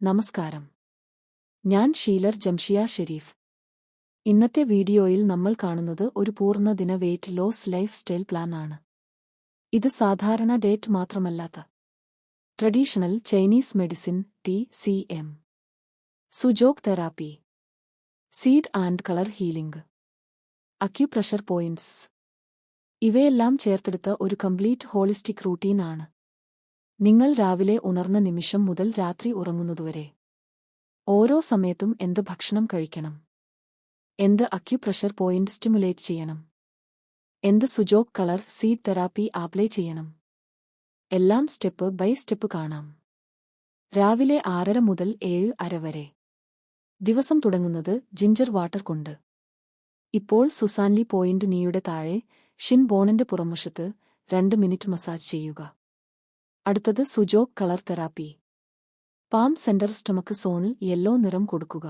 നമസ്കാരം. ഞാൻ ഷീലർ ജംഷിയ ഷെരീഫ്. ഇന്നത്തെ വീഡിയോയിൽ നമ്മൾ കാണുന്നത് ഒരു പൂർണ്ണദിന weight loss life style plan ആണ്. ഇത് സാധാരണ ഡേറ്റ് മാത്രമല്ലാത്ത traditional Chinese medicine TCM, Sujok therapy, seed and colour healing, acupressure points ഇവയെല്ലാം ചേർത്തെടുത്ത ഒരു കംപ്ലീറ്റ് ഹോളിസ്റ്റിക് റൂട്ടീൻ ആണ്. നിങ്ങൾ രാവിലെ ഉണർന്ന നിമിഷം മുതൽ രാത്രി ഉറങ്ങുന്നതുവരെ ഓരോ സമയത്തും എന്ത് ഭക്ഷണം കഴിക്കണം, എന്ത് അക്യുപ്രഷർ പോയിന്റ് സ്റ്റിമുലേറ്റ് ചെയ്യണം, എന്ത് സുജോഗ് കളർ സീഡ് തെറാപ്പി അപ്ലൈ ചെയ്യണം, എല്ലാം സ്റ്റെപ്പ് ബൈ സ്റ്റെപ്പ് കാണാം. രാവിലെ 6:30 മുതൽ 7:30 വരെ. ദിവസം തുടങ്ങുന്നത് ജിഞ്ചർ വാട്ടർ കൊണ്ട്. ഇപ്പോൾ സുസാൻലി പോയിന്റ് നീയുടെ താഴെ ഷിൻ ബോണിന്റെ പുറംവശത്ത് 2 മിനിറ്റ് മസാജ് ചെയ്യുക. അടുത്തത് Sujok colour therapy. Palm centre stomach സോണിൽ യെല്ലോ നിറം കൊടുക്കുക.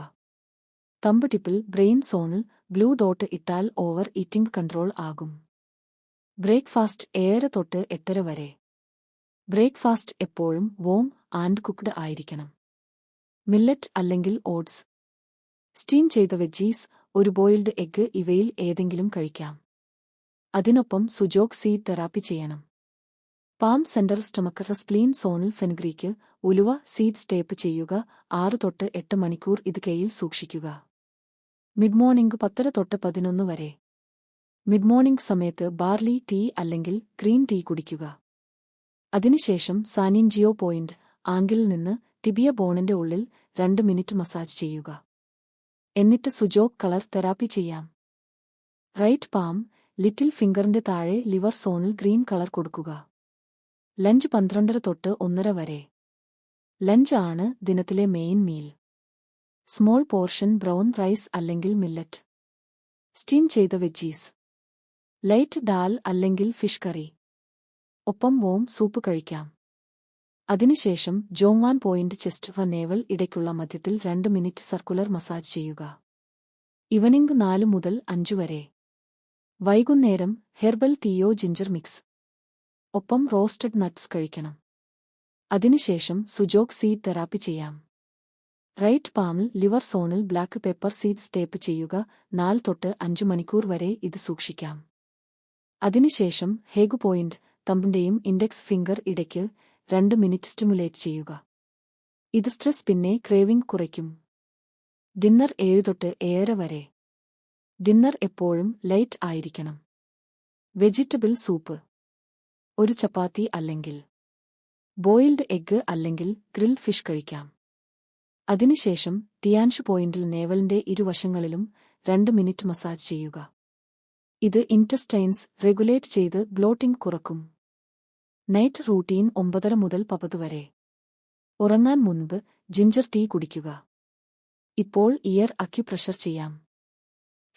തമ്പ് ടിപ്പിൽ ബ്രെയിൻ സോണിൽ ബ്ലൂ ഡോട്ട് ഇട്ടാൽ ഓവർ ഈറ്റിംഗ് കൺട്രോൾ ആകും. ബ്രേക്ക്ഫാസ്റ്റ് 7 തൊട്ട് 8:30 വരെ. ബ്രേക്ക്ഫാസ്റ്റ് എപ്പോഴും വോം ആൻഡ് കുക്ക്ഡ് ആയിരിക്കണം. മില്ലറ്റ് അല്ലെങ്കിൽ ഓട്സ്, സ്റ്റീം ചെയ്ത വെജീസ്, ഒരു ബോയിൽഡ് എഗ്ഗ് ഇവയിൽ ഏതെങ്കിലും കഴിക്കാം. അതിനൊപ്പം സുജോഗ് സീഡ് തെറാപ്പി ചെയ്യണം. പാം സെന്റർ സ്റ്റൊമക്ക് സ്പ്ലീൻ സോണിൽ ഫെൻഗ്രീക്ക്, ഉലുവ സീഡ്സ് ടേപ്പ് ചെയ്യുക. 6 തൊട്ട് 8 മണിക്കൂർ ഇത് കയ്യിൽ സൂക്ഷിക്കുക. മിഡ് മോർണിംഗ് 10:30 തൊട്ട് 11 വരെ. മിഡ് മോർണിംഗ് സമയത്ത് ബാർലി ടീ അല്ലെങ്കിൽ ഗ്രീൻ ടീ കുടിക്കുക. അതിനുശേഷം സാനിൻജിയോ പോയിന്റ് ആംഗിളിൽ നിന്ന് ടിബിയ ബോണിന്റെ ഉള്ളിൽ 2 മിനിറ്റ് മസാജ് ചെയ്യുക. എന്നിട്ട് സുജോഗ് കളർ തെറാപ്പി ചെയ്യാം. റൈറ്റ് പാം, ലിറ്റിൽ ഫിംഗറിന്റെ താഴെ ലിവർ സോണിൽ ഗ്രീൻ കളർ കൊടുക്കുക. ലഞ്ച് 12:30 തൊട്ട് 1:30 വരെ. ലഞ്ച് ആണ് ദിനത്തിലെ main meal. Small portion brown rice അല്ലെങ്കിൽ മില്ലറ്റ്, സ്റ്റീം ചെയ്ത വെജീസ്, ലൈറ്റ് ഡാൽ അല്ലെങ്കിൽ ഫിഷ് കറി, ഒപ്പം വോം സൂപ്പ് കഴിക്കാം. അതിനുശേഷം ജോങ്വാൻ പോയിന്റ് ചെസ്റ്റ് നേവൽ ഇടയ്ക്കുള്ള മധ്യത്തിൽ 2 മിനിറ്റ് സർക്കുലർ മസാജ് ചെയ്യുക. ഈവനിംഗ് 4 മുതൽ 5 വരെ. വൈകുന്നേരം ഹെർബൽ തീയോ ജിഞ്ചർ മിക്സ്, ഒപ്പം റോസ്റ്റഡ് നട്ട്സ് കഴിക്കണം. അതിനുശേഷം സുജോഗ് സീഡ് തെറാപ്പി ചെയ്യാം. റൈറ്റ് പാമിൽ ലിവർ സോണിൽ ബ്ലാക്ക് പെപ്പർ സീഡ്സ് ടേപ്പ് ചെയ്യുക. 4 തൊട്ട് 5 മണിക്കൂർ വരെ ഇത് സൂക്ഷിക്കാം. അതിനുശേഷം ഹേഗു പോയിന്റ് തമ്പിന്റെയും ഇൻഡെക്സ് ഫിംഗർ ഇടയ്ക്ക് 2 മിനിറ്റ് സ്റ്റിമുലേറ്റ് ചെയ്യുക. ഇത് സ്ട്രെസ് പിന്നെ ക്രേവിംഗ് കുറയ്ക്കും. ഡിന്നർ 7 തൊട്ട് 7:30 വരെ. ഡിന്നർ എപ്പോഴും ലൈറ്റ് ആയിരിക്കണം. വെജിറ്റബിൾ സൂപ്പ്, ഒരു ചപ്പാത്തി അല്ലെങ്കിൽ ബോയിൽഡ് എഗ്ഗ് അല്ലെങ്കിൽ ഗ്രിൽ ഫിഷ് കഴിക്കാം. അതിനുശേഷം ടിയാൻഷു പോയിന്റിൽ നേവലിന്റെ ഇരുവശങ്ങളിലും 2 മിനിറ്റ് മസാജ് ചെയ്യുക. ഇത് ഇൻറ്റസ്റ്റൈൻസ് റെഗുലേറ്റ് ചെയ്ത് ബ്ലോട്ടിംഗ് കുറക്കും. നൈറ്റ് റൂട്ടീൻ 9:30 മുതൽ 10 വരെ. ഉറങ്ങാൻ മുൻപ് ജിഞ്ചർ ടീ കുടിക്കുക. ഇപ്പോൾ ഇയർ അക്യുപ്രഷർ ചെയ്യാം.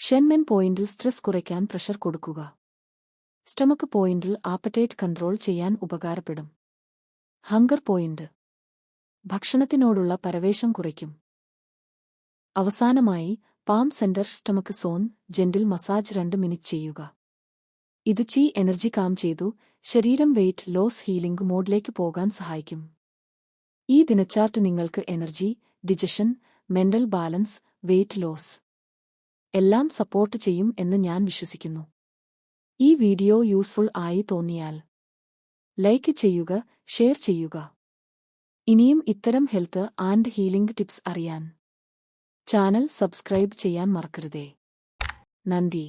ഷെൻമെൻ പോയിന്റിൽ സ്ട്രെസ് കുറയ്ക്കാൻ പ്രഷർ കൊടുക്കുക. സ്റ്റൊമക്ക് പോയിന്റിൽ ആപ്പറ്റൈറ്റ് കൺട്രോൾ ചെയ്യാൻ ഉപകാരപ്പെടും. ഹങ്കർ പോയിന്റ് ഭക്ഷണത്തിനോടുള്ള പരവേശം കുറയ്ക്കും. അവസാനമായി palm centre stomach zone gentle massage 2 minute ചെയ്യുക. ഇത് ചി എനർജി കാം ചെയ്തു ശരീരം വെയ്റ്റ് ലോസ് ഹീലിംഗ് മോഡിലേക്ക് പോകാൻ സഹായിക്കും. ഈ ദിനചാർട്ട് നിങ്ങൾക്ക് energy, digestion, mental balance, weight loss എല്ലാം സപ്പോർട്ട് ചെയ്യും എന്ന് ഞാൻ വിശ്വസിക്കുന്നു. ഈ വീഡിയോ യൂസ്ഫുൾ ആയി തോന്നിയാൽ ലൈക്ക് ചെയ്യുക, ഷെയർ ചെയ്യുക. ഇനിയും ഇത്തരം ഹെൽത്ത് ആൻഡ് ഹീലിംഗ് ടിപ്സ് അറിയാൻ ചാനൽ സബ്സ്ക്രൈബ് ചെയ്യാൻ മറക്കരുതേ. നന്ദി.